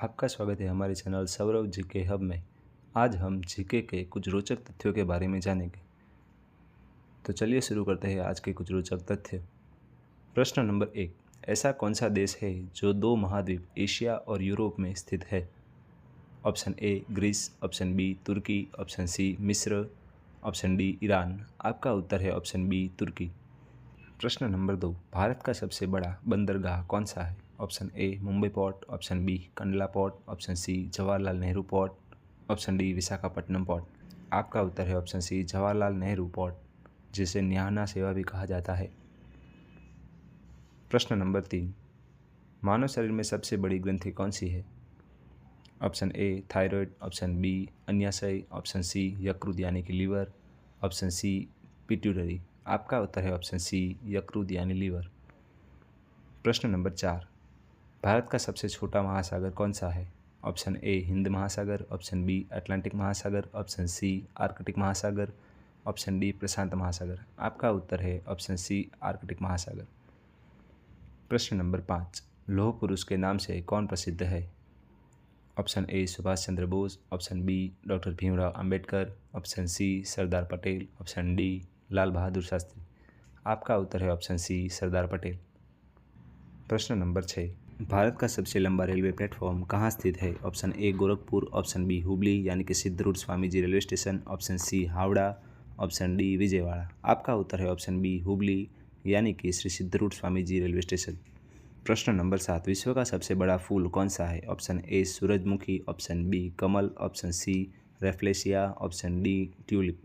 आपका स्वागत है हमारे चैनल सौरव जीके हब में। आज हम जीके के कुछ रोचक तथ्यों के बारे में जानेंगे। तो चलिए शुरू करते हैं आज के कुछ रोचक तथ्य। प्रश्न नंबर 1, ऐसा कौन सा देश है जो 2 महाद्वीप एशिया और यूरोप में स्थित है? Option A Greece, option B Turkey, option C मिस्र, ऑप्शन डी ईरान। आपका उत्तर है ऑप्शन बी तुर्की। प्रश्न नंबर 2, भारत का सबसे बड़ा बंदरगाह कौन सा है? Option A Mumbai port, option B Kandla port, option C Jawaharlal Nehru port, option D Visakhapatnam port. आपका उत्तर है option C Jawaharlal Nehru port, जिसे न्याहाना सेवा भी कहा जाता है। प्रश्न नंबर 3, मानव शरीर में सबसे बड़ी ग्रंथि कौन सी है? Option A thyroid, option B अन्याशय, ऑप्शन सी यकृत यानी कि लीवर, ऑप्शन सी पिट्यूटरी। आपका उत्तर है ऑप्शन सी यकृत यानी लीवर। प्रश्न नंबर 4, भारत का सबसे छोटा महासागर कौन सा है? ऑप्शन ए हिंद महासागर, ऑप्शन बी अटलांटिक महासागर, ऑप्शन सी आर्कटिक महासागर, ऑप्शन डी प्रशांत महासागर। आपका उत्तर है ऑप्शन सी आर्कटिक महासागर। प्रश्न नंबर 5, लौह पुरुष के नाम से कौन प्रसिद्ध है? Option A Subhash Chandra Bose, option B doctor Bhimrao Ambedkar, option C Sardar Patel, option D Lal Bahadur Shastri. आपका उत्तर है ऑप्शन सी सरदार पटेल। प्रश्न नंबर 6, भारत का सबसे लंबा रेलवे प्लेटफॉर्म कहाँ स्थित है? Option A Gorakhpur, option B Hubli यानी कि Siddharoodha Swami ji railway station, option C Howrah, option D Vijayawada. आपका उत्तर है ऑप्शन बी हुबली यानी कि श्री सिद्धरूट स्वामी जी रेलवे स्टेशन। प्रश्न नंबर 7, विश्व का सबसे बड़ा फूल कौन सा है? ऑप्शन ए सूरजमुखी, ऑप्शन बी कमल, option C rafflesia, option D tulip.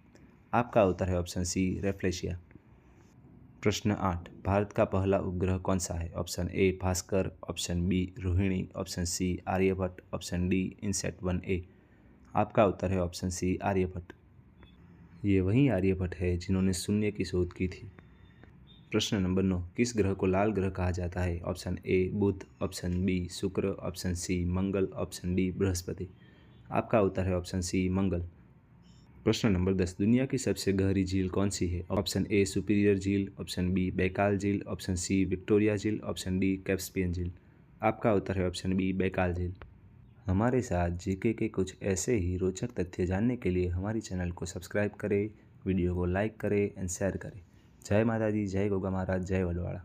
आपका उत्तर है ऑप्शन सी रेफ्लेशिया। प्रश्न 8, भारत का पहला उपग्रह कौन सा है? Option A Bhaskar, option B Rohini, option C Aryabhata, option D INSAT 1A। आपका उत्तर है ऑप्शन सी आर्यभट्ट। ये वही आर्यभट्ट है जिन्होंने शून्य की शोध की थी। प्रश्न नंबर 9, किस ग्रह को लाल ग्रह कहा जाता है? ऑप्शन ए बुध, ऑप्शन बी शुक्र, ऑप्शन सी मंगल, ऑप्शन डी बृहस्पति। आपका उत्तर है ऑप्शन सी मंगल। प्रश्न नंबर 10, दुनिया की सबसे गहरी झील कौन सी है? ऑप्शन ए सुपीरियर झील, ऑप्शन बी बैकाल झील, ऑप्शन सी विक्टोरिया झील, ऑप्शन डी कैस्पियन झील। आपका उत्तर है ऑप्शन बी बैकाल झील। हमारे साथ जीके के कुछ ऐसे ही रोचक तथ्य जानने के लिए हमारी चैनल को सब्सक्राइब करें, वीडियो को लाइक करें एंड शेयर करें। जय माता दी, जय गोगा महाराज, जय वडवाड़ा।